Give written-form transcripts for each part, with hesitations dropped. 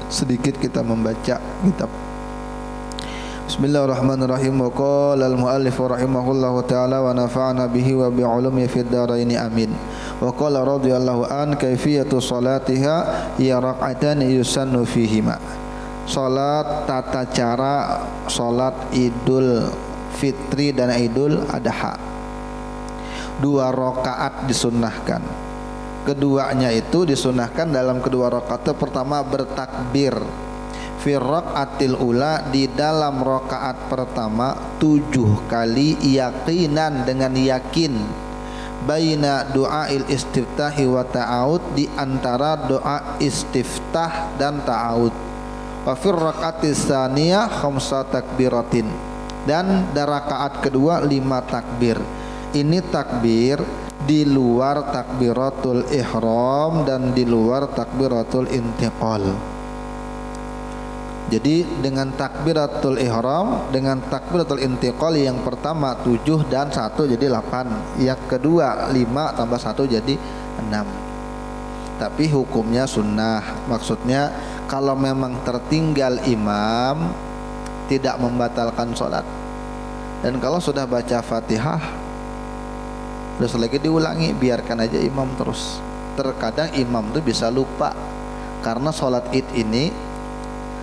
sedikit kita membaca kitab. Bismillahirrahmanirrahim. Wa qala al-muallif rahimahullahu taala wa nafa'ana bihi wa bi ulumi fid dharain amin. Wa qala radhiyallahu an kaifiyatu salatiha ya rak'atan yusannu fihima. Salat, tata cara salat Idul Fitri dan Idul Adha. 2 rakaat disunnahkan. Keduanya itu disunnahkan dalam kedua rakaat itu pertama bertakbir. Fi rakaatil ula, di dalam rakaat pertama 7 kali yaqinan, dengan yakin, baina du'ail istiftahi wa ta'awud, di antara doa istiftah dan ta'awud. Wa fi rakaatis tsaniyah 5 takbiratin, dan rakaat kedua 5 takbir. Ini takbir di luar takbiratul ihram dan di luar takbiratul intiqal. Jadi dengan takbiratul ihram, dengan takbiratul intiqal, yang pertama 7 dan 1 jadi 8, yang kedua 5 tambah 1 jadi 6. Tapi hukumnya sunnah. Maksudnya kalau memang tertinggal imam tidak membatalkan sholat. Dan kalau sudah baca Fatihah terus lagi diulangi, biarkan aja imam terus. Terkadang imam tuh bisa lupa, karena sholat id ini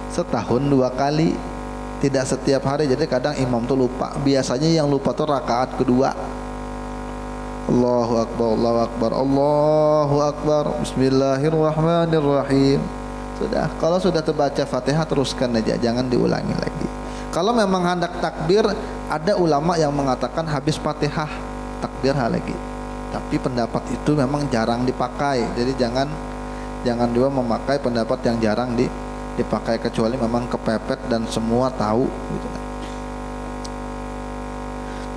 setahun 2 kali, tidak setiap hari. Jadi kadang imam tuh lupa. Biasanya yang lupa tuh rakaat kedua. Allahu akbar, Allahu akbar, Allahu akbar, bismillahirrahmanirrahim. Sudah, kalau sudah terbaca Fatihah teruskan aja, jangan diulangi lagi. Kalau memang hendak takbir, ada ulama yang mengatakan habis Fatihah takbir lagi. Tapi pendapat itu memang jarang dipakai. Jadi jangan juga memakai pendapat yang jarang dipakai, kecuali memang kepepet dan semua tahu gitu kan.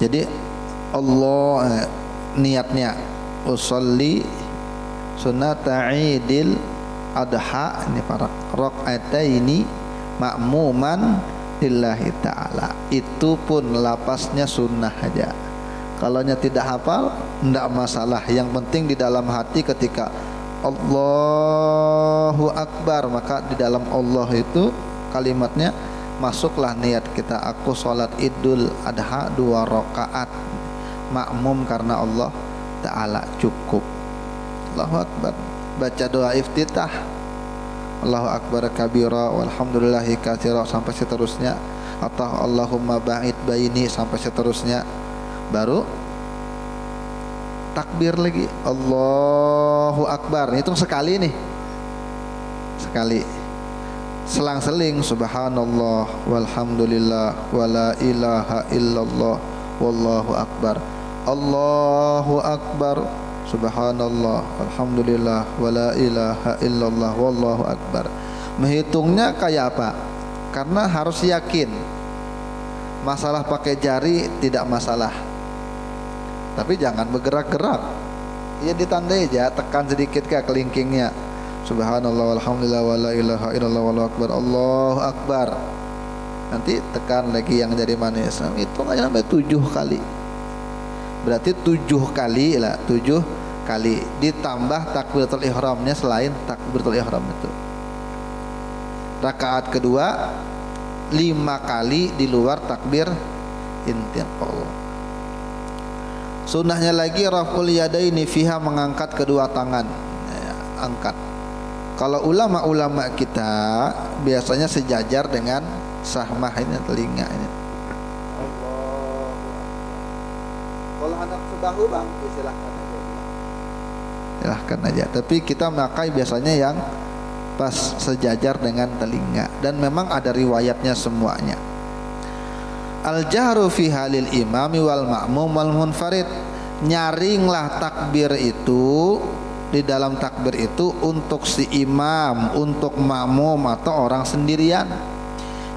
Jadi Allah niatnya usolli sunnata idil adha, ini para rakaataini ma'muman lillahi ta'ala. Itu pun lapasnya sunnah aja. Kalau tidak hafal tidak masalah. Yang penting di dalam hati ketika Allahu Akbar, maka di dalam Allah itu kalimatnya masuklah niat kita, aku sholat Idul Adha 2 rakaat makmum karena Allah Ta'ala, cukup. Allahu Akbar, baca doa iftitah, Allahu Akbar kabira walhamdulillahi katsira sampai seterusnya, atau Allahumma ba'id baini sampai seterusnya. Baru takbir lagi, Allahu Akbar. Hitung sekali nih, sekali. Selang-seling subhanallah walhamdulillah wala ilaha illallah wallahu akbar, Allahu Akbar, subhanallah alhamdulillah wala ilaha illallah wallahu akbar. Menghitungnya kayak apa? Karena harus yakin. Masalah pakai jari tidak masalah, tapi jangan bergerak-gerak. Ya ditandai aja, tekan sedikit ke kelingkingnya. Subhanallah walhamdulillah wala ilaha illallah wallahu akbar, Allahu Akbar. Nanti tekan lagi yang jari manis. Itu aja sampai 7 kali. Berarti 7 kali lah, 7 kali ditambah takbiratul ihramnya selain takbiratul ihram itu. Rakaat kedua 5 kali di luar takbir intiqal. Sunnahnya lagi raf'ul yadaini fiha, mengangkat kedua tangan. Ya, angkat. Kalau ulama-ulama kita biasanya sejajar dengan sahmah ini, telinga ini. Kalau anak sebahu bang, silahkan aja. Silahkan aja. Tapi kita memakai biasanya yang pas sejajar dengan telinga, dan memang ada riwayatnya semuanya. Al-jahru fi halil imami wal ma'mum wal munfarid, nyaringlah takbir itu, di dalam takbir itu untuk si imam, untuk makmum atau orang sendirian.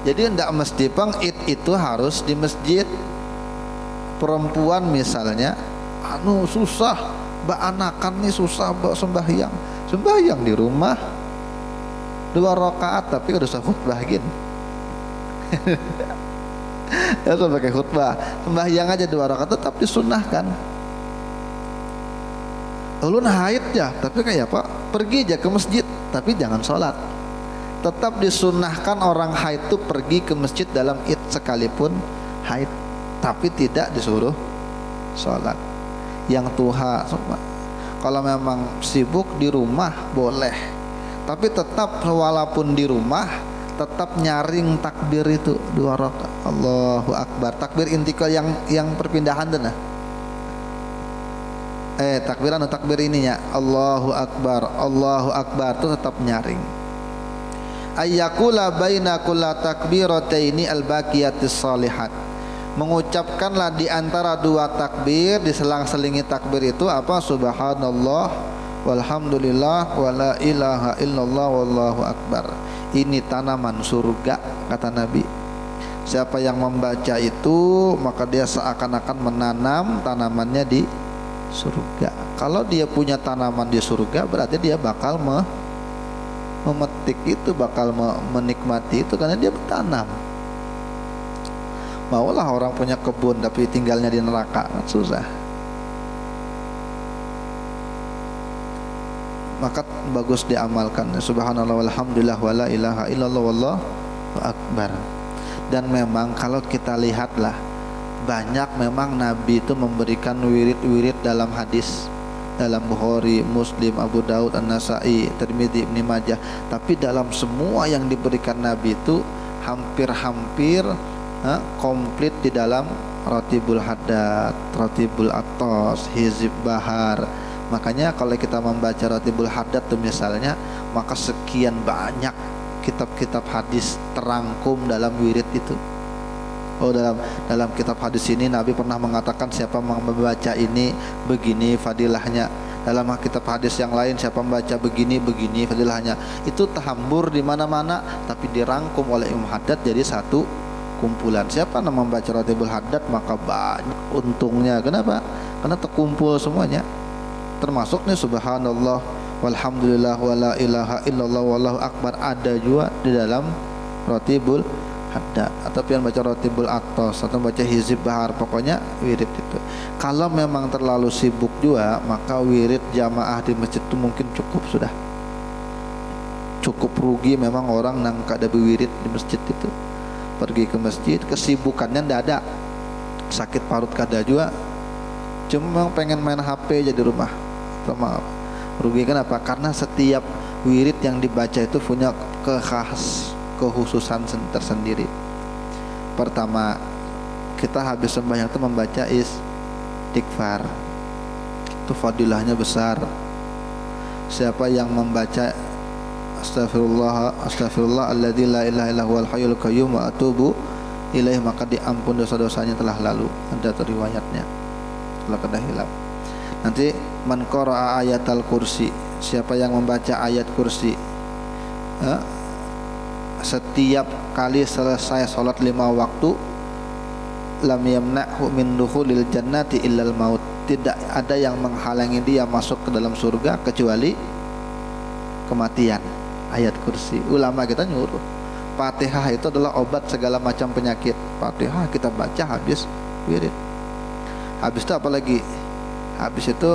Jadi tidak mesti id itu harus di masjid. Perempuan misalnya, susah, anakan nih susah sembahyang di rumah 2 rakaat, tapi udah usah khutbah gini. Ya usah pakai khutbah, sembahyang aja 2 rakaat tetap disunnahkan. Ulun haid ya, tapi kayak apa? Pergi aja ke masjid, tapi jangan sholat. tetap disunahkan orang haid itu pergi ke masjid dalam id sekalipun haid, tapi tidak disuruh sholat. Yang tuha, kalau memang sibuk di rumah boleh, tapi tetap walaupun di rumah tetap nyaring takbir itu 2 rakaat. Allahu Akbar, takbir intikal yang perpindahan tuh nah. Takbir ininya Allahu Akbar itu tetap nyaring. Ayyakula baina kulla takbirataini al-baqiyatis shalihat, mengucapkanlah di antara 2 takbir, diselang-selingi takbir itu apa? Subhanallah walhamdulillah wala ilaha illallah wallahu akbar. Ini tanaman surga kata Nabi. Siapa yang membaca itu maka dia seakan-akan menanam tanamannya di surga. Kalau dia punya tanaman di surga berarti dia bakal memetik itu, bakal menikmati itu karena dia bertanam. Maulah orang punya kebun tapi tinggalnya di neraka, kan susah. Maka bagus diamalkan. Subhanallah walhamdulillah wala ilaha illallah wallahu akbar. Dan memang kalau kita lihatlah, banyak memang Nabi itu memberikan wirid-wirid dalam hadis, dalam Bukhari, Muslim, Abu Daud, An-Nasai, Tirmidzi, Ibnu Majah. Tapi dalam semua yang diberikan Nabi itu hampir-hampir komplit di dalam Ratibul Haddad, Ratibul Atos, Hizib Bahar. Makanya kalau kita membaca Ratibul Haddad itu misalnya, maka sekian banyak kitab-kitab hadis terangkum dalam wirid itu. Dalam kitab hadis ini Nabi pernah mengatakan siapa membaca ini begini fadilahnya. Dalam kitab hadis yang lain siapa membaca begini fadilahnya. Itu terhambur di mana-mana tapi dirangkum oleh Imam Haddad jadi satu kumpulan. Siapa yang membaca Ratibul Haddad maka banyak untungnya. Kenapa? Karena terkumpul semuanya. Termasuk nih subhanallah walhamdulillah wala ilaha illallah wallahu akbar ada juga di dalam Ratibul Haddad. Atau yang baca Ratibul Atos atau baca Hizib Bahar, pokoknya wirid itu. Kalau memang terlalu sibuk juga maka wirid jamaah di masjid itu mungkin sudah cukup rugi memang orang nang kada wirid di masjid itu. Pergi ke masjid kesibukannya ndak ada, sakit parut kada juga, cuma pengen main HP aja di rumah. Maaf, rugi. Kenapa? Karena setiap wirid yang dibaca itu punya kekhususan tersendiri. Pertama, kita habis sembahyang itu membaca istighfar, itu fadilahnya besar. Siapa yang membaca Astaghfirullah alladzi la ilaha illa huwal hayyul qayyum wa atubu ilaih, maka diampun dosa-dosanya telah lalu. Ada riwayatnya, telah kena hilaf. Nanti man qara'a ayatal kursi, siapa yang membaca ayat kursi setiap kali selesai sholat 5 waktu, lam yamna'hu min dukhulil jannati illal maut, tidak ada yang menghalangi dia masuk ke dalam surga kecuali kematian. Ayat kursi, ulama kita nyuruh. Fatihah itu adalah obat segala macam penyakit. Fatihah kita baca habis wirid. Habis itu apalagi? Habis itu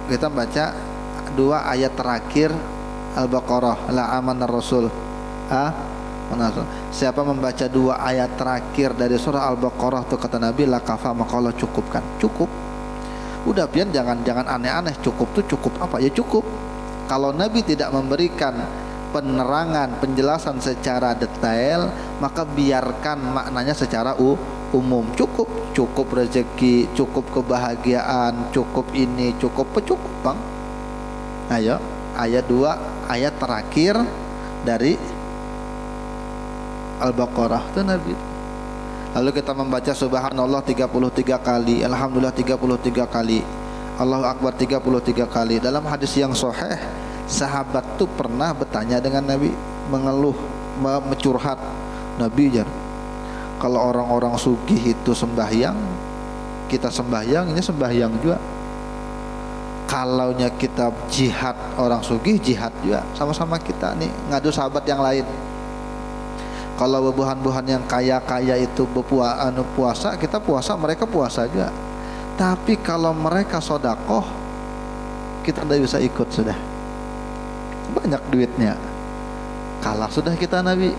kita baca 2 ayat terakhir Al-Baqarah, la amanar rasul. Siapa membaca 2 ayat terakhir dari surah Al-Baqarah tuh kata Nabi la kafa, maka Allah cukupkan. Cukup. Udah pian jangan aneh-aneh. Cukup tuh cukup apa? Ya cukup. Kalau Nabi tidak memberikan penerangan, penjelasan secara detail, maka biarkan maknanya secara umum. Cukup rezeki, cukup kebahagiaan, cukup ini, cukup Bang. Ayo, ayat 2 ayat terakhir dari Al-Baqarah itu Nabi. Lalu kita membaca subhanallah 33 kali, alhamdulillah 33 kali, Allahu akbar 33 kali. Dalam hadis yang sahih, sahabat tuh pernah bertanya dengan Nabi, mengeluh, mencurhat. Nabi jar, kalau orang-orang sugih itu sembahyang, kita sembahyang, ini sembahyang juga. Kalaunya kita jihad, orang sugih jihad juga, sama-sama kita nih ngadu sahabat yang lain. Kalau buhan-buhan yang kaya-kaya itu puasa, kita puasa, mereka puasa juga. Tapi kalau mereka sodakoh, kita tidak bisa ikut sudah. Banyak duitnya. kalah sudah kita Nabi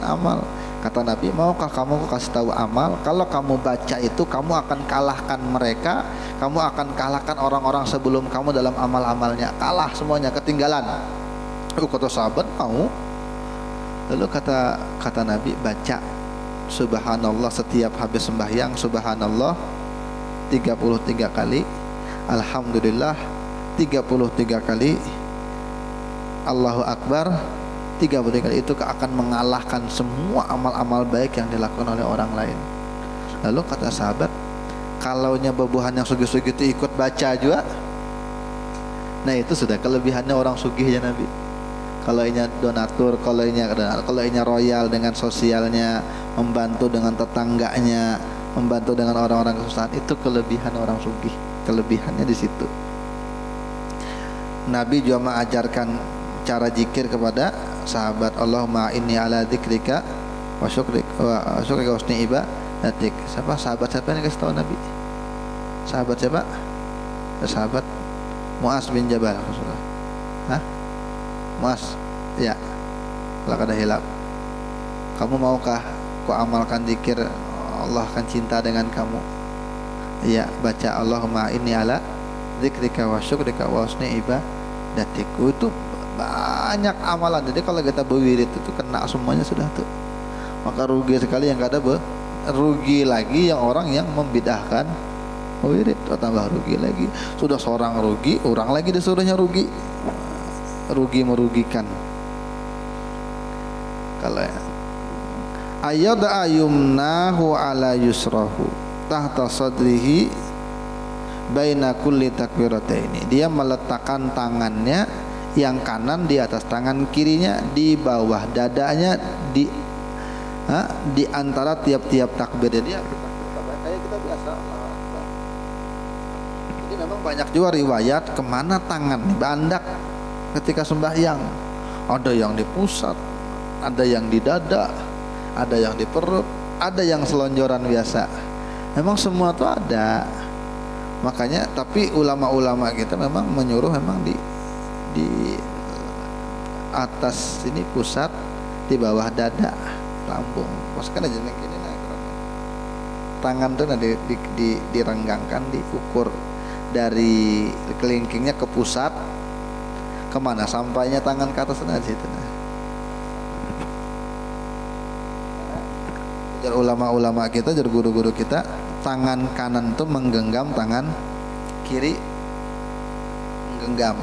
amal. Kata Nabi, maukah kamu kasih tahu amal? Kalau kamu baca itu, kamu akan kalahkan mereka, kamu akan kalahkan orang-orang sebelum kamu dalam amal-amalnya. Kalah semuanya, ketinggalan. Kata sahabat mau. Lalu kata Nabi, baca subhanallah setiap habis sembahyang, subhanallah 33 kali, alhamdulillah 33 kali, Allahu Akbar 33 kali. Itu akan mengalahkan semua amal-amal baik yang dilakukan oleh orang lain. Lalu kata sahabat, kalau bebuhan yang sugih-sugih itu ikut baca juga, nah itu sudah kelebihannya orang sugih ya Nabi. Kalau ini donatur, kalau ini royal dengan sosialnya, membantu dengan tetangganya, membantu dengan orang-orang kesusahan, itu kelebihan orang sugih. Kelebihannya di situ. Nabi juga mengajarkan cara zikir kepada sahabat. Allahumma inni ala dzikrika wa syukrika wa husni ibadatik. Sahabat siapa yang kasih tahu Nabi? Sahabat siapa? Sahabat Muaz bin Jabal. Hah? Muaz? Ya. Laqad hilab. Kamu maukah ku amalkan zikir Allah akan cinta dengan kamu? Iya, baca Allahumma inni ala dzikrika wa syukrika wa husni ibadatik. Itu banyak amalan. Jadi kalau kita berwirid itu kena semuanya sudah tuh. Maka rugi sekali yang kada rugi lagi yang orang yang membidahkan wirid, tambah rugi lagi. Sudah seorang rugi, orang lagi disuruhnya rugi. Rugi merugikan. Kalau ayat ayumnahu ala yusrahu tahta sadrihi baina kulli takbirataini. Dia meletakkan tangannya yang kanan di atas tangan kirinya, di bawah dadanya, di antara tiap-tiap takbir. Jadi kayak kita biasa. Jadi memang banyak juga riwayat kemana tangan bandak ketika sembahyang. Ada yang di pusat, ada yang di dada, ada yang di perut, ada yang selonjoran biasa. Memang semua itu ada. Makanya tapi ulama-ulama kita memang menyuruh memang di atas ini pusat, di bawah dada, lambung. Masukkan aja yang gini nah, tangan tuh direnggangkan, diukur dari kelingkingnya ke pusat, kemana sampainya tangan ke atas nah situ. Nah. Jadi ulama-ulama kita, jadi guru-guru kita, tangan kanan tuh menggenggam tangan kiri menggenggam.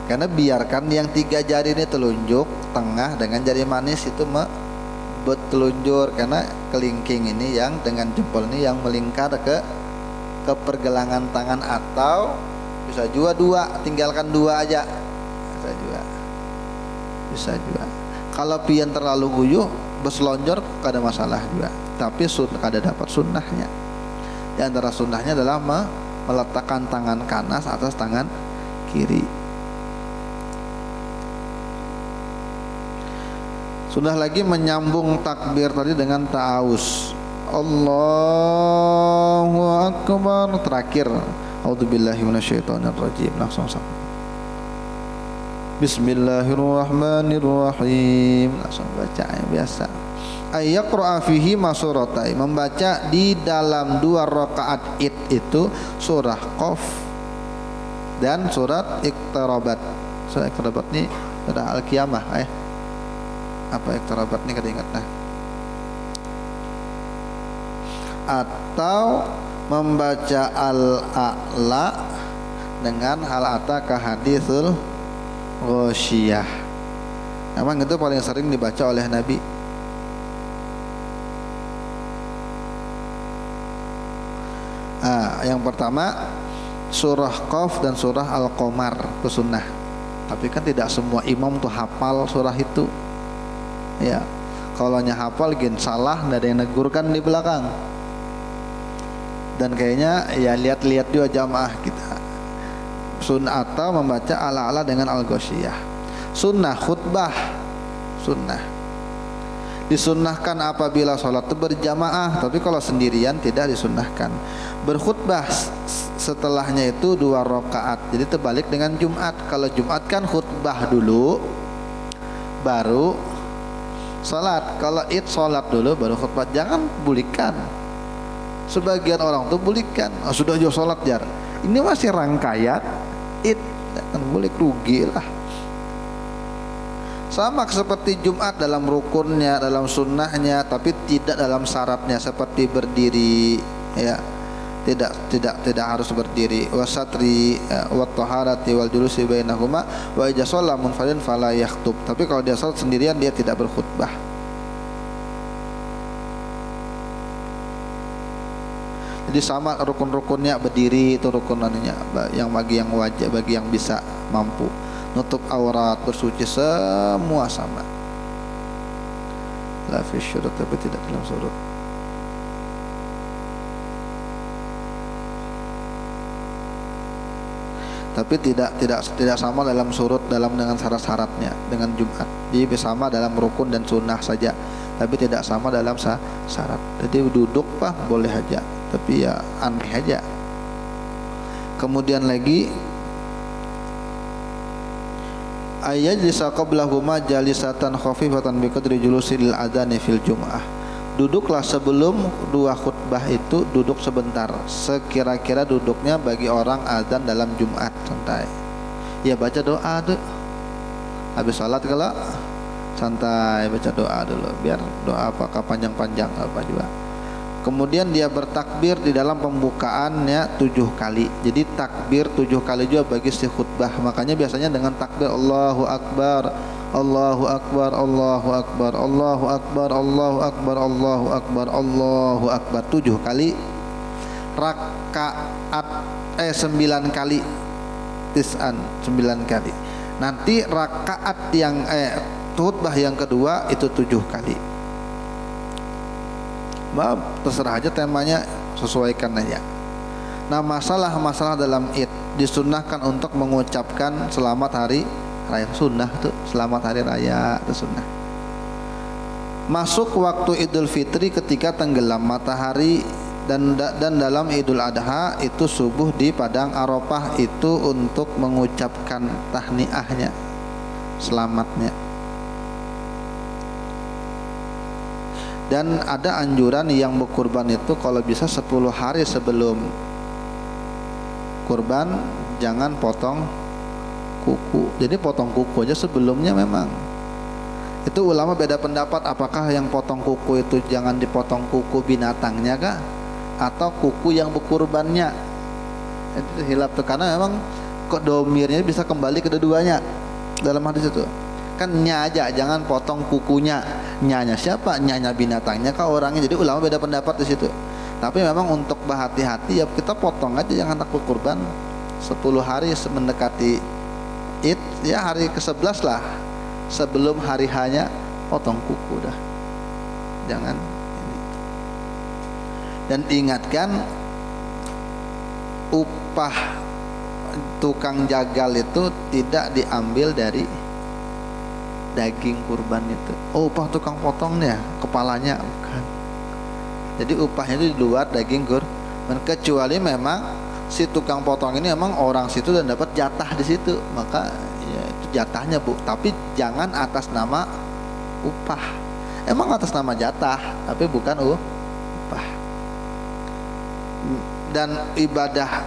Karena biarkan yang 3 jari ini telunjuk, tengah dengan jari manis itu bertelunjur, karena kelingking ini yang dengan jempol ini yang melingkar ke pergelangan tangan, atau bisa juga 2, tinggalkan 2 aja. Bisa juga. Kalau pian terlalu guyuh, berselonjor kada masalah juga. Tapi kada dapat sunnahnya. Di antara sunnahnya adalah meletakkan tangan kanan atas tangan kiri. Sudah lagi menyambung takbir tadi dengan ta'awuz. Allahu Akbar. Terakhir, a'udzubillahi minasyaitonirrajim. Langsung sama. Bismillahirrahmanirrahim. Langsung baca yang biasa. Ayyaqra'a fihi masuratai. Membaca di dalam 2 rakaat id itu surah Qaf dan surat Iqtarabat. Surah Iqtarabat ini surah Al-Qiyamah apa Iqtarabat ini kada ingat nah. Atau membaca Al-A'la dengan hal ataka haditsul ghasyiyah. Memang itu paling sering dibaca oleh Nabi. Yang pertama surah Qaf dan surah Al-Qamar itu sunnah. Tapi kan tidak semua imam tuh hafal surah itu. Ya, kalau hafal gin salah, nggak ada yang negurkan di belakang. Dan kayaknya ya lihat-lihat juga jamaah kita. Sunnah atau membaca ala-ala dengan al-ghasyiyah. Sunnah khutbah, sunnah. Disunnahkan apabila sholat itu berjamaah, tapi kalau sendirian tidak disunnahkan. Berkhutbah setelahnya itu 2 rakaat. Jadi terbalik dengan Jumat. Kalau Jumat kan khutbah dulu, baru salat. Kalau id salat dulu baru khutbah. Jangan bulikan. Sebagian orang tuh bulikan, sudah jauh salat jar. Ini masih rangkaian id, jangan bulik, rugi lah. Sama seperti Jumat dalam rukunnya, dalam sunnahnya, tapi tidak dalam syaratnya seperti berdiri, ya. Tidak harus berdiri. Wasatri wa taharati wal julusi bainahuma wa idza shalla munfaridin fala yakhutub. Tapi kalau dia salat sendirian dia tidak berkhutbah. Jadi sama rukun-rukunnya, berdiri itu rukunannya, yang bagi yang wajib, bagi yang bisa mampu, nutup aurat, bersuci, semua sama. La fi syurut, tapi tidak dalam surut. Tapi tidak sama dalam surut, dalam dengan syarat-syaratnya dengan Jumat. Jadi sama dalam rukun dan sunnah saja, tapi tidak sama dalam syarat. Jadi duduk boleh aja, tapi ya aneh aja. Kemudian lagi ayajlisa qablahuma jalisatan khafifatan biqadri julusil adani fil jum'ah. Duduklah sebelum dua khutbah itu, duduk sebentar, sekira-kira duduknya bagi orang azan dalam Jumat, santai. Ya baca doa tuh. Habis salat kalau santai baca doa dulu, biar doa apakah panjang-panjang apa juga. Kemudian dia bertakbir di dalam pembukaannya 7 kali. Jadi takbir 7 kali juga bagi si khutbah. Makanya biasanya dengan takbir Allahu Akbar, Allahu Akbar, Allahu Akbar, Allahu Akbar, Allahu Akbar, Allahu Akbar, Allahu Akbar 7 kali. Rakaat 9 kali. Tis'an 9 kali. Nanti rakaat yang khutbah yang kedua itu 7 kali. Terserah aja temanya, sesuaikan aja. Nah, masalah dalam id disunnahkan untuk mengucapkan selamat hari raya. Sunnah tuh, selamat hari raya itu sunnah. Masuk waktu Idul Fitri ketika tenggelam matahari, dan dalam Idul Adha itu subuh di padang Arafah itu untuk mengucapkan tahniahnya, selamatnya. Dan ada anjuran yang berkurban itu kalau bisa 10 hari sebelum kurban jangan potong kuku. Jadi potong kuku aja sebelumnya memang. Itu ulama beda pendapat, apakah yang potong kuku itu jangan dipotong kuku binatangnya kah, atau kuku yang berkurbannya. Itu hilaf tuh, karena memang kok domirnya bisa kembali ke keduanya dalam hadis itu. Kan nya aja, jangan potong kukunya. Nyanya siapa? Nyanya binatangnya kah orangnya? Jadi ulama beda pendapat di situ. Tapi memang untuk berhati-hati ya kita potong aja, jangan takut kurban 10 hari mendekati Id, ya hari ke-11 lah sebelum hari hanya potong kuku dah. Jangan ini. Dan ingatkan upah tukang jagal itu tidak diambil dari daging kurban itu. Oh, upah tukang potongnya, kepalanya bukan. Jadi upahnya itu di luar daging kurban, kecuali memang si tukang potong ini memang orang situ dan dapat jatah di situ, maka ya itu jatahnya Bu. Tapi jangan atas nama upah. Emang atas nama jatah, tapi bukan upah. Dan ibadah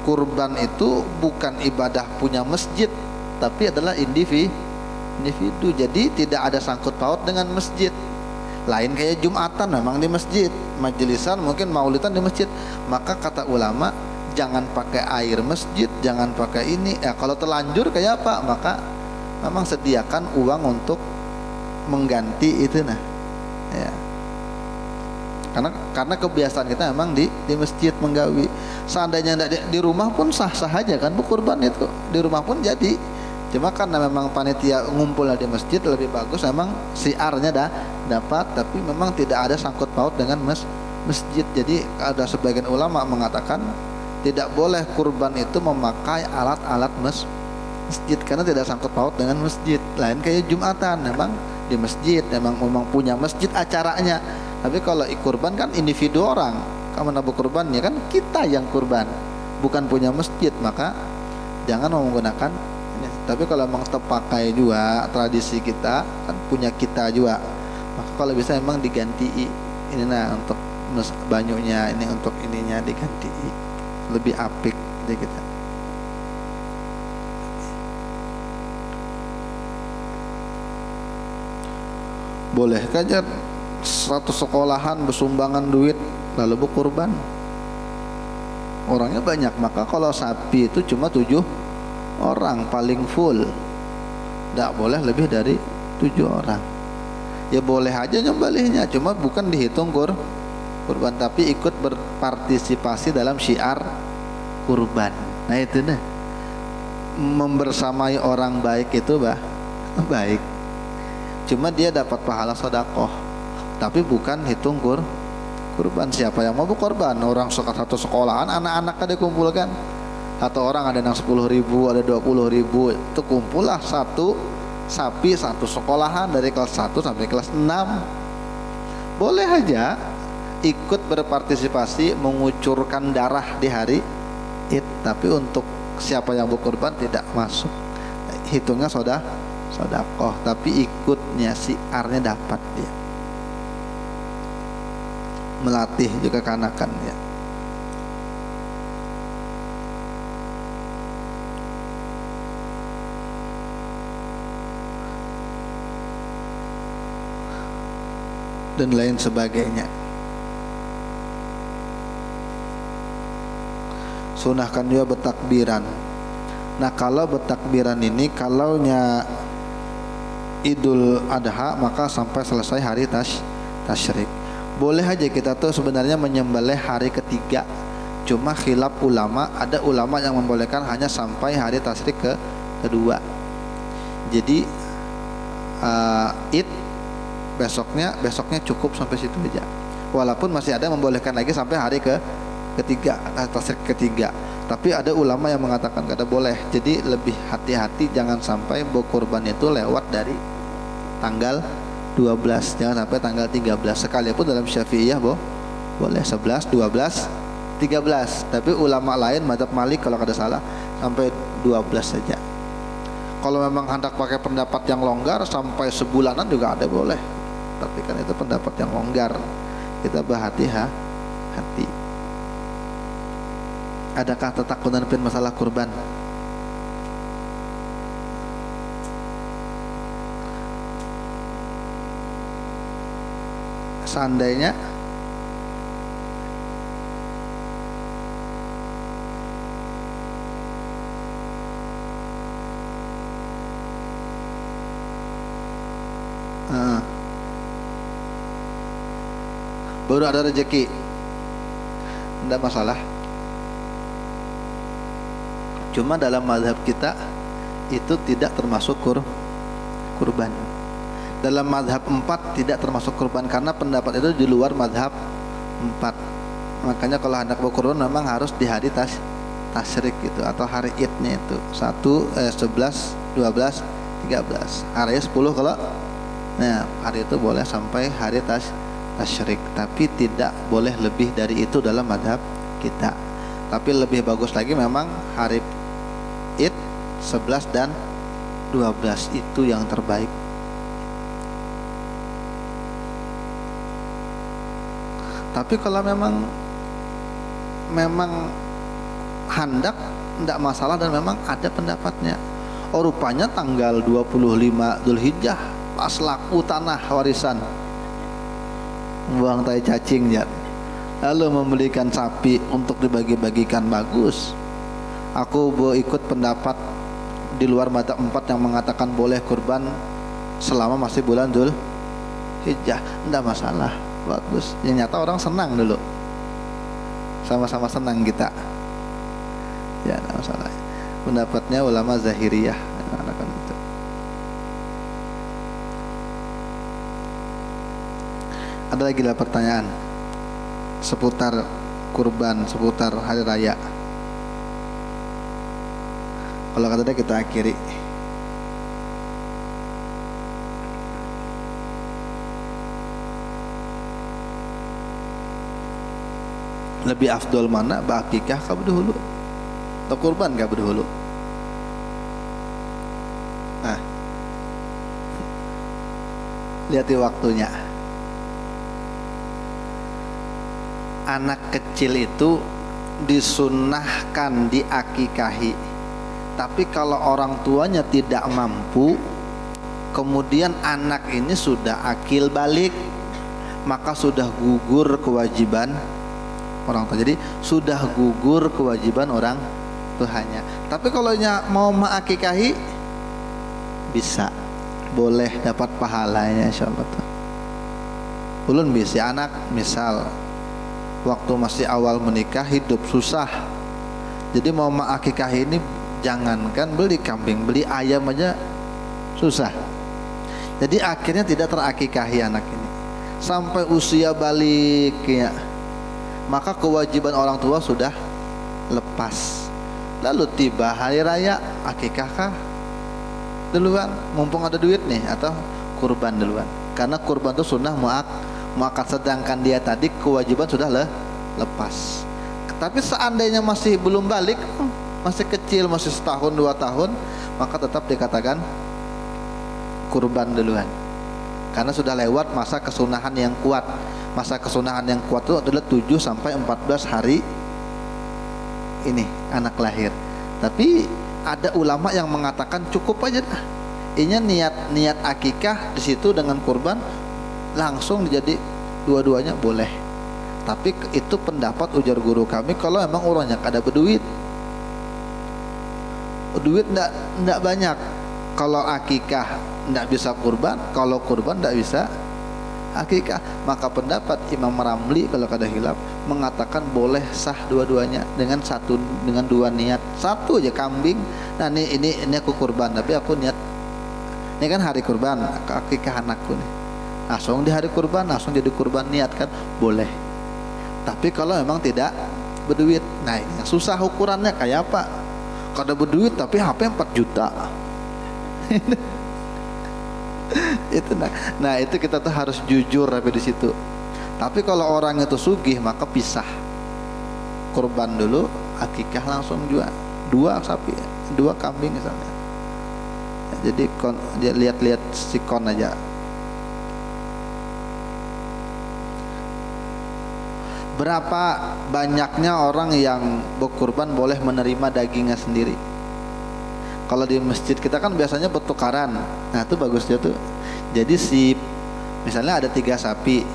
kurban itu bukan ibadah punya masjid, tapi adalah individu. Jadi tidak ada sangkut paut dengan masjid. Lain kayak Jumatan memang di masjid, majelisan mungkin maulidan di masjid. Maka kata ulama jangan pakai air masjid, jangan pakai ini. Ya kalau terlanjur kayak apa, maka memang sediakan uang untuk mengganti itu nah. Ya. Karena kebiasaan kita memang di masjid menggawi. Seandainya di rumah pun sah-sah aja kan Bu kurban itu. Di rumah pun jadi. Cuma karena memang panitia ngumpul di masjid lebih bagus, memang siarnya dapat, tapi memang tidak ada sangkut paut dengan masjid. Jadi ada sebagian ulama mengatakan tidak boleh kurban itu memakai alat-alat masjid karena tidak sangkut paut dengan masjid. Lain kayak Jumatan, memang di masjid, memang punya masjid acaranya. Tapi kalau kurban kan individu orang, kamu nabuh kurbannya kan kita yang kurban, bukan punya masjid, maka jangan menggunakan Tapi kalau memang terpakai juga tradisi kita kan punya kita juga, maka kalau bisa memang diganti ini nah untuk banyunya ini untuk ininya diganti lebih apik jadi kita. Boleh kajar satu sekolahan bersumbangan duit lalu berkurban, orangnya banyak, maka kalau sapi itu cuma 7 orang paling full, tidak boleh lebih dari 7 orang. Ya boleh aja nyembelihnya, cuma bukan dihitung kurban, tapi ikut berpartisipasi dalam syiar kurban. Nah itu nih, membersamai orang baik itu baik, cuma dia dapat pahala sedekah, tapi bukan hitung kurban. Siapa yang mau berkorban? Orang satu sekolahan anak-anaknya dikumpulkan, satu orang ada yang 10.000, ada 20.000, itu kumpullah satu sapi satu sekolahan dari kelas 1 sampai kelas 6. Boleh aja ikut berpartisipasi mengucurkan darah di hari Id, tapi untuk siapa yang berkorban tidak masuk, hitungnya sedekah, tapi ikutnya siarnya dapat dia. Melatih juga kanakan ya. Dan lain sebagainya. Sunahkan juga bertakbiran. Nah kalau bertakbiran ini kalaunya Idul Adha maka sampai selesai hari tasyrik. Boleh aja kita tuh sebenarnya menyembelih hari ketiga, cuma khilaf ulama, ada ulama yang membolehkan hanya sampai hari tasyrik kedua. Jadi Id besoknya cukup sampai situ aja. Walaupun masih ada yang membolehkan lagi sampai hari ketiga, tasyrik ketiga. Tapi ada ulama yang mengatakan kada boleh. Jadi lebih hati-hati, jangan sampai berkurban itu lewat dari tanggal 12, jangan sampai tanggal 13. Sekalipun dalam Syafi'iyah boleh 11, 12, 13. Tapi ulama lain mazhab Malik kalau kada salah sampai 12 saja. Kalau memang hendak pakai pendapat yang longgar sampai sebulanan juga ada boleh. Tapi kan itu pendapat yang longgar. Kita berhati-hati. Adakah ketakutan masalah kurban? Seandainya baru ada rezeki, tidak masalah. Cuma dalam mazhab kita itu tidak termasuk kurban. Dalam mazhab 4 tidak termasuk kurban karena pendapat itu di luar mazhab 4. Makanya kalau hendak berkurban memang harus di hari tasyrik gitu, atau hari idnya itu 11, 12, 13. Hari 10 kalau hari itu boleh sampai hari tasyrik, tapi tidak boleh lebih dari itu dalam mazhab kita. Tapi lebih bagus lagi memang hari Id 11 dan 12 itu yang terbaik. Tapi kalau memang hendak tidak masalah dan memang ada pendapatnya. Oh rupanya tanggal 25 Dzulhijjah pas laku tanah warisan, buang tai cacing ya, lalu membelikan sapi untuk dibagi-bagikan, bagus. Aku ikut pendapat di luar mazhab 4 yang mengatakan boleh kurban selama masih bulan Dzulhijjah, tidak masalah, bagus. Yang nyata orang senang dulu, sama-sama senang kita, ya tidak masalah. Pendapatnya ulama Zahiriyah mengatakan itu. Ada lagi lah pertanyaan seputar kurban, seputar hari raya. Kalau kata dia kita akhiri. Lebih afdol mana, akikah kah berdahulu atau kurban kah berdahulu? Lihat waktunya. Anak kecil itu disunnahkan diakikahi. Tapi kalau orang tuanya tidak mampu, kemudian anak ini sudah akil balik, maka sudah gugur kewajiban orang tua. Jadi sudah gugur kewajiban orang tuanya. Tapi kalau mau mengakikahi, bisa, boleh dapat pahalanya insyaallah. Ulun bisa anak misal waktu masih awal menikah hidup susah, jadi mau mengakikahi ini jangankan beli kambing, beli ayam aja susah. Jadi akhirnya tidak terakikahi anak ini sampai usia balik ya. Maka kewajiban orang tua sudah lepas. Lalu tiba hari raya, akikah kah duluan, mumpung ada duit nih, atau kurban duluan? Karena kurban itu sunnah muakkad, sedangkan dia tadi kewajiban sudah lepas. Tapi seandainya masih belum balik, masih kecil, masih setahun 2 tahun, maka tetap dikatakan kurban duluan. Karena sudah lewat masa kesunahan yang kuat. Masa kesunahan yang kuat itu adalah 7 sampai 14 hari ini anak lahir. Tapi ada ulama yang mengatakan cukup aja dah. Ini niat akikah di situ dengan kurban langsung jadi dua-duanya boleh. Tapi itu pendapat ujar guru kami kalau memang orangnya kada berduit. Duit ndak banyak. Kalau akikah ndak bisa kurban, kalau kurban ndak bisa akikah. Maka pendapat Imam Ramli kalau kada hilaf mengatakan boleh sah dua-duanya dengan dua niat. Satu aja kambing. Nah ini aku kurban, tapi aku niat ini kan hari kurban, akikah anakku nih. Langsung di hari kurban langsung jadi kurban, niat kan boleh. Tapi kalau memang tidak berduit, nah ini yang susah ukurannya kayak apa? Kada berduit tapi HP 4 juta. Itu nah itu kita tuh harus jujur tapi di situ. Tapi kalau orang itu sugih maka pisah, kurban dulu, akikah langsung juga 2 sapi, 2 kambing misalnya. Jadi dia lihat-lihat sikon aja. Berapa banyaknya orang yang berkurban boleh menerima dagingnya sendiri? Kalau di masjid kita kan biasanya bertukaran. Nah itu bagusnya tuh. Jadi misalnya ada 3 sapi,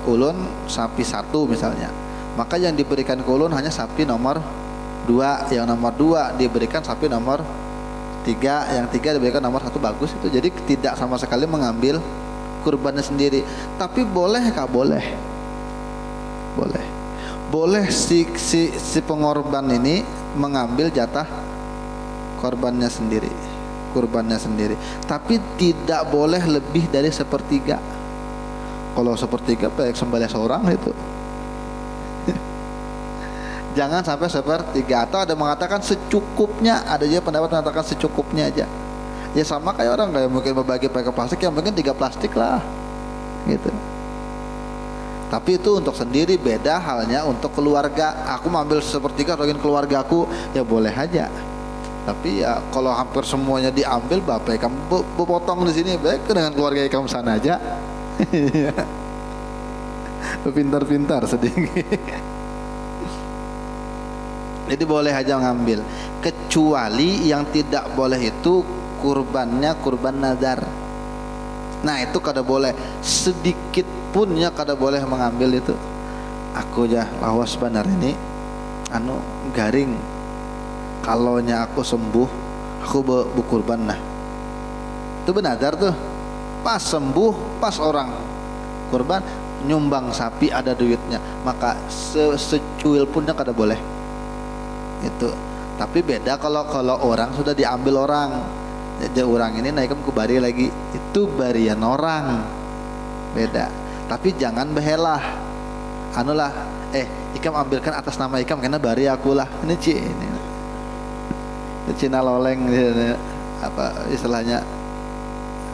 ulun sapi 1 misalnya, maka yang diberikan ke ulun hanya sapi nomor 2, yang nomor 2 diberikan sapi nomor 3, yang 3 diberikan nomor 1. Bagus itu. Jadi tidak sama sekali mengambil kurbannya sendiri. Tapi bolehkah? Boleh. Boleh si pengorban ini mengambil jatah kurbannya sendiri, tapi tidak boleh lebih dari 1/3. Kalau 1/3 baik sembelih seorang itu. Jangan sampai 1/3. Atau ada mengatakan secukupnya, ada juga pendapat mengatakan secukupnya aja. Ya sama kayak orang kayak mungkin membagi pakai plastik, yang mungkin 3 plastik lah gitu. Tapi itu untuk sendiri, beda halnya untuk keluarga. Aku mengambil 1/3 bagian keluargaku, ya boleh aja. Tapi ya kalau hampir semuanya diambil, bapak kamu potong di sini, baik dengan keluarga kamu sana aja. Pintar-pintar sedikit. Jadi boleh aja ngambil. Kecuali yang tidak boleh itu kurbannya kurban nazar. Nah itu kada boleh, sedikit pun ya kada boleh mengambil itu. Aku aja lawas benar ini garing, kalaunya aku sembuh aku berkurban. Nah itu benar tuh, pas sembuh, pas orang kurban nyumbang sapi ada duitnya, maka secuil punnya kada boleh itu. Tapi beda kalau orang sudah diambil orang, jadi orang ini naikkan ke bari lagi, itu barian orang, beda. Tapi jangan behelah, ikam ambilkan atas nama ikam karena bari aku lah. Ini Cina loleng, apa istilahnya,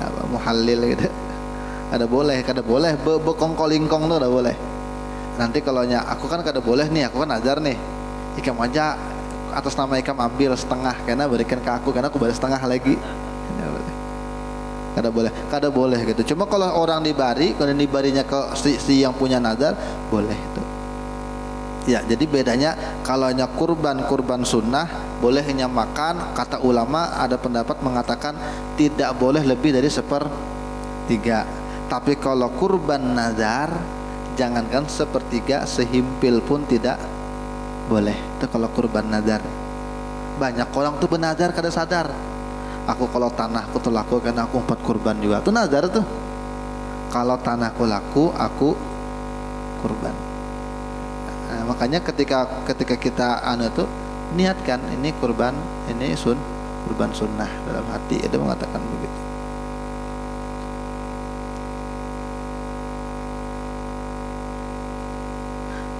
apa muhallil gitu. Kada boleh bekongkolingkong tuh kada boleh. Nanti kalau aku kan kada boleh nih, aku kan ajar nih, ikam aja atas nama ikam ambil setengah karena berikan ke aku, karena aku balik setengah lagi. kada boleh gitu. Cuma kalau orang dibari, kalau dibarinya ke si yang punya nazar boleh itu. Ya, jadi bedanya kalau hanya kurban sunnah bolehnya makan, kata ulama ada pendapat mengatakan tidak boleh lebih dari 1/3. Tapi kalau kurban nazar jangankan 1/3, sehimpil pun tidak boleh. Itu kalau kurban nazar. Banyak orang tuh bernazar kada sadar. Aku kalau tanahku tuh laku karena aku 4 kurban juga. Itu nazar tuh. Kalau tanahku laku, aku kurban. Nah, makanya ketika kita tuh niatkan ini kurban, ini kurban sunnah dalam hati. Ada mengatakan begitu.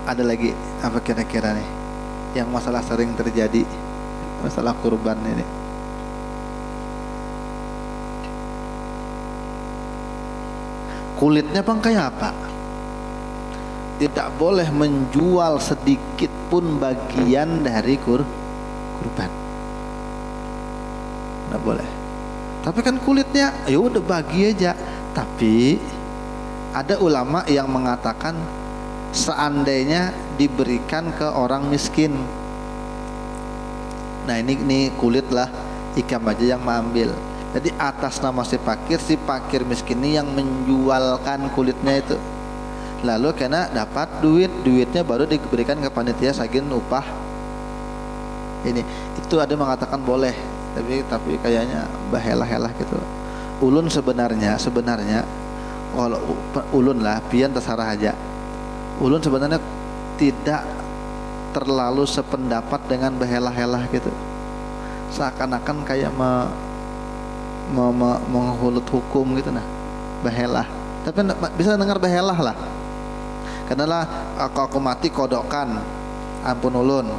Ada lagi apa kira-kira nih yang masalah sering terjadi, masalah kurban ini? Kulitnya bang kayak apa? Tidak boleh menjual sedikit pun bagian dari kurban. Tidak boleh. Tapi kan kulitnya, ya udah bagi aja. Tapi ada ulama yang mengatakan seandainya diberikan ke orang miskin. Nah ini kulit lah, ikam aja yang mengambil. Jadi atas nama si fakir miskin ini yang menjualkan kulitnya itu. Lalu karena dapat duitnya baru diberikan ke panitia sagin upah. Ini itu ada mengatakan boleh, tapi kayaknya bahelah-helah gitu. Ulun sebenarnya kalau ulun lah pian terserah aja. Ulun sebenarnya tidak terlalu sependapat dengan bahelah-helah gitu. Seakan-akan kayak menghulut hukum gitu nah, bahelah. Tapi bisa dengar bahelah lah. Karena aku mati kodokkan, ampun ulun.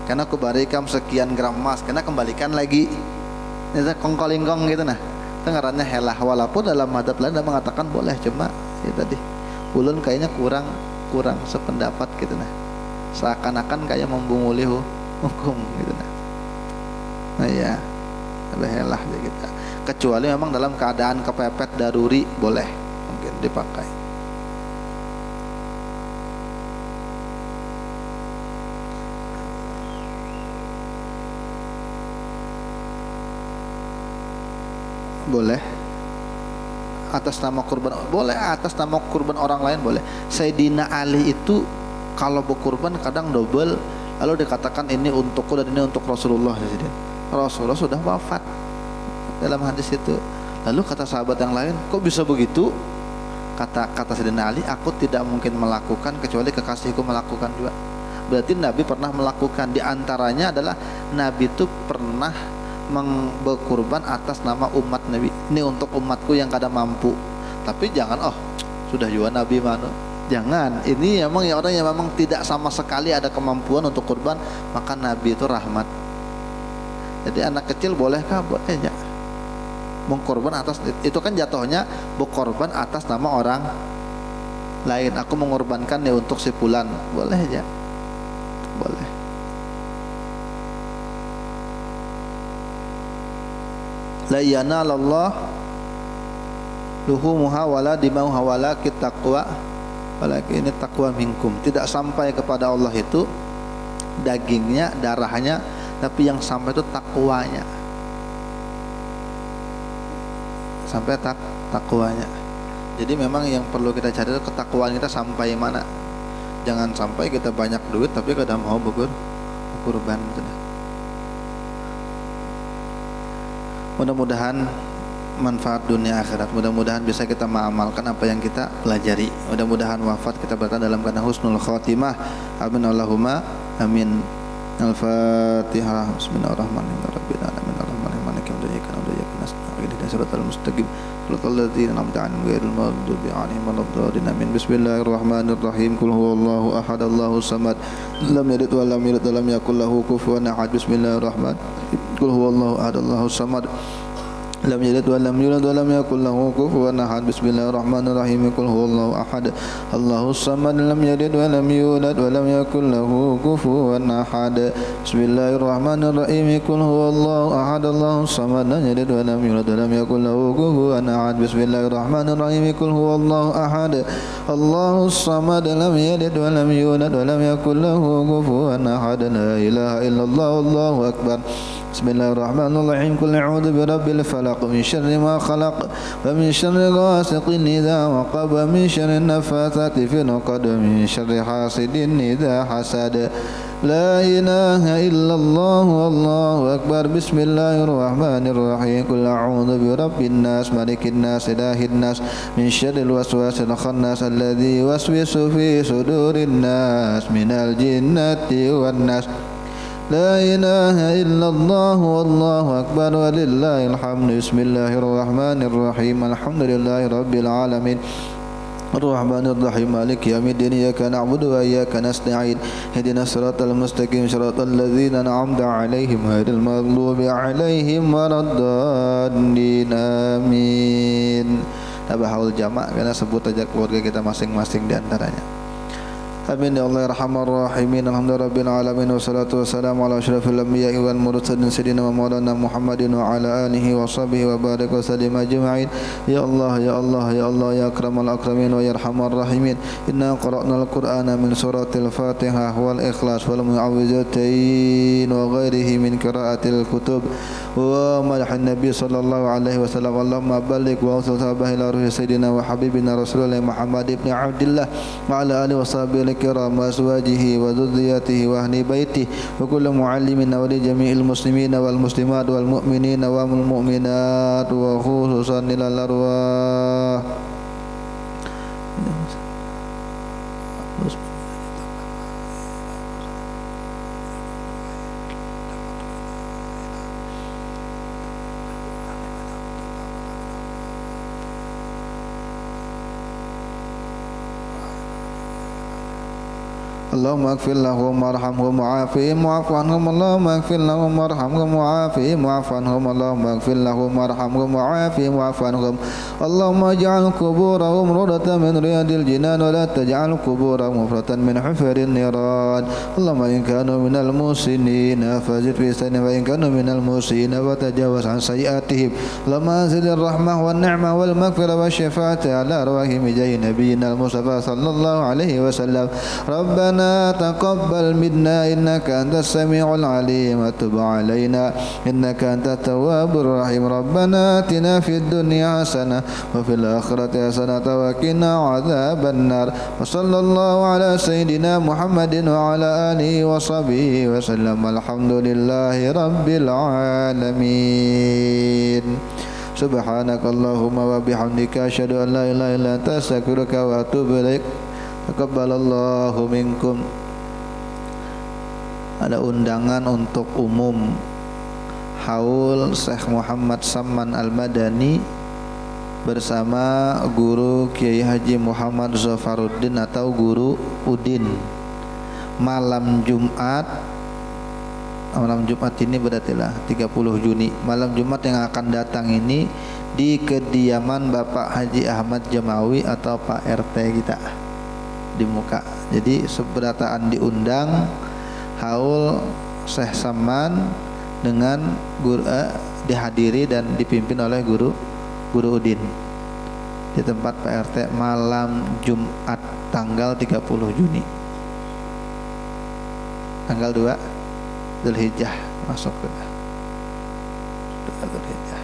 Karena aku berikan sekian gram emas, karena kembalikan lagi. Ini kongkolingkong gitu nah. Dengarannya helah. Walaupun dalam madhab lain ada mengatakan boleh, cuma ya tadi ulun kayaknya kurang sependapat gitu nah. Seakan-akan kayak membunguli hukum gitu nah. Nah ya, bahelah kita. Kecuali memang dalam keadaan kepepet daruri boleh mungkin dipakai. Boleh atas nama kurban, boleh atas nama kurban orang lain boleh. Sayyidina Ali itu kalau berkurban kadang double, lalu dikatakan ini untukku dan ini untuk Rasulullah. Rasulullah sudah wafat dalam hadis itu. Lalu kata sahabat yang lain, kok bisa begitu? Kata Sayyidina Ali, aku tidak mungkin melakukan kecuali kekasihku melakukan juga. Berarti Nabi pernah melakukan. Di antaranya adalah Nabi itu pernah berkurban atas nama umat Nabi. Ini untuk umatku yang kada mampu. Tapi jangan sudah juga Nabi mana. Jangan. Ini memang ya orang yang memang tidak sama sekali ada kemampuan untuk kurban, maka Nabi itu rahmat. Jadi anak kecil bolehkah? Boleh aja. Mengkorban atas itu kan jatuhnya berkorban atas nama orang lain. Aku mengorbankan ya untuk si fulan, boleh aja, boleh. La yanalallah luhumuha wala dimauha walakin taqwa, walakin ini taqwa minkum. Tidak sampai kepada Allah itu dagingnya, darahnya, tapi yang sampai itu takwanya. Sampai takwanya. Jadi memang yang perlu kita cari itu ketakwaan kita sampai mana. Jangan sampai kita banyak duit tapi kada mau berkurban. Mudah-mudahan manfaat dunia akhirat. Mudah-mudahan bisa kita mengamalkan apa yang kita pelajari. Mudah-mudahan wafat kita berada dalam keadaan husnul khatimah. Amin Allahumma amin. Al-Fatihah. Bismillahirrahmanirrahim. Siratal mustaqim siratal ladzina an'amta 'alaihim ghairil maghdubi 'alaihim waladdallin. Amin. Bismillahirrahmanirrahim. Qul huwallahu ahad Allahus samad lam yalid wa lam yulad wa lam yakul lahu kufuwan ahad. Bismillahirrahmanirrahim. Qul huwallahu ahad Allahus samad lam yalid wa lam yulad wa lam yakul lahu kufuwan ahad. Bismillahirrahmanirrahim. Qul huwallahu ahad, Allahus samad, lam yalid wa lam yulad wa lam yakul lahu kufuwan ahad. Bismillahirrahmanirrahim. Qul huwallahu ahad, Allahus samad, lam yalid wa lam yulad wa lam yakul lahu kufuwan ahad. Bismillahirrahmanirrahim. Qul huwallahu ahad, Allahus samad, lam yalid wa lam yulad wa lam yakul lahu kufuwan ahad. La ilaha illallah, Allahu akbar. Bismillahirrahmanirrahim. Qul a'udzu birabbil falaq min syarri ma khalaq wa min syarri ghasiqin idza waqab wa min syarri naffatsati fil 'uqad wa min syarri hasidin idza hasad. La ilaha illallah, wallahu akbar. Bismillahirrahmanirrahim. Qul a'udzu birabbin nas, malikin nas, ilahin nas, min syarril waswasil khannas alladzi yuwaswisu fi sudurin nas minal jinnati wan nas. La ilaha illallah, wallahu akbar, walillahil hamd. Bismillahirrahmanirrahim. Alhamdulillahi rabbil alamin, Ar-Rahmanir Rahim, Maliki yaumiddin. Iyyaka na'budu wa iyyaka nasta'in. Ihdinas siratal mustaqim, siratal ladzina an'amta 'alaihim ghairil maghdubi 'alaihim waladdallin. Amin. Tabahul jama' karena sebut aja keluarga kita masing-masing di antaranya. Amin ya Allah ya Arhamar Rahimin. Alhamdulillahirabbil alamin, wassalatu wassalamu ala asyrafil anbiya'i wal mursalin sayyidina wa maulana Muhammadin wa ala alihi wa sahbihi wa barik wa sallim ajma'in. Ya Allah ya Allah ya Allah ya akramal akramin wa ya arhamar rahimin. Inna qara'nal Qur'ana min suratil Fatihah wal Ikhlas wal Mu'awwidhatain wa ghairihi min qira'atil kutub wa madhin Nabi sallallahu alaihi wasallam. Allahumma balligh wa awsil sahabahi ila ruhi sayyidina wa habibina Rasulullah Muhammad ibn Abdillah wa ala alihi wa sahbihi الكرام وأزواجه وذريته وأهل بيته وكل معلم ولجميع المسلمين والمسلمات والمؤمنين والمؤمنات وخصوصا إلى الأرواح. اللهم اغفر لهم وارحمهم وعافهم واعف عنهم. اللهم اغفر لهم وارحمهم وعافهم واعف عنهم. اللهم اغفر لهم وارحمهم وعافهم واعف عنهم. اللهم اجعل قبورهم روضة من رياض الجنان ولا تجعل قبورهم حفرة من حفر النيران. اللهم إن كانوا من المحسنين فزد في سنة، وإن كانوا من المسيئين وتجاوز عن سيئاتهم. اللهم أنزل الرحمة والنعمة والمغفرة والشفاعة على أرواح جاي نبينا المصطفى صلى الله عليه وسلم. ربنا تقبل منا إنك أنت السميع العليم وتب علينا إنك أنت التواب الرحيم. ربنا آتنا في الدنيا حسنة وفي الآخرة حسنة وقنا عذاب النار. وصلى الله على سيدنا محمد وعلى آله وصحبه وسلم. الحمد لله رب العالمين. سبحانك اللهم وبحمدك أشهد أن لا إله إلا أنت أستغفرك وأتوب إليك. Taqabbalallahu minkum. Ada undangan untuk umum haul Syekh Muhammad Saman Al-Madani bersama guru Kiai Haji Muhammad Zafaruddin atau Guru Udin. Malam Jumat ini berartilah 30 Juni. Malam Jumat yang akan datang ini di kediaman Bapak Haji Ahmad Jamawi atau Pak RT kita di muka. Jadi seberataan diundang haul Syekh Saman dengan guru, dihadiri dan dipimpin oleh Guru Udin di tempat Pak RT malam Jumat tanggal 30 Juni. Tanggal 2 Dzulhijjah masuk ke Dzulhijjah.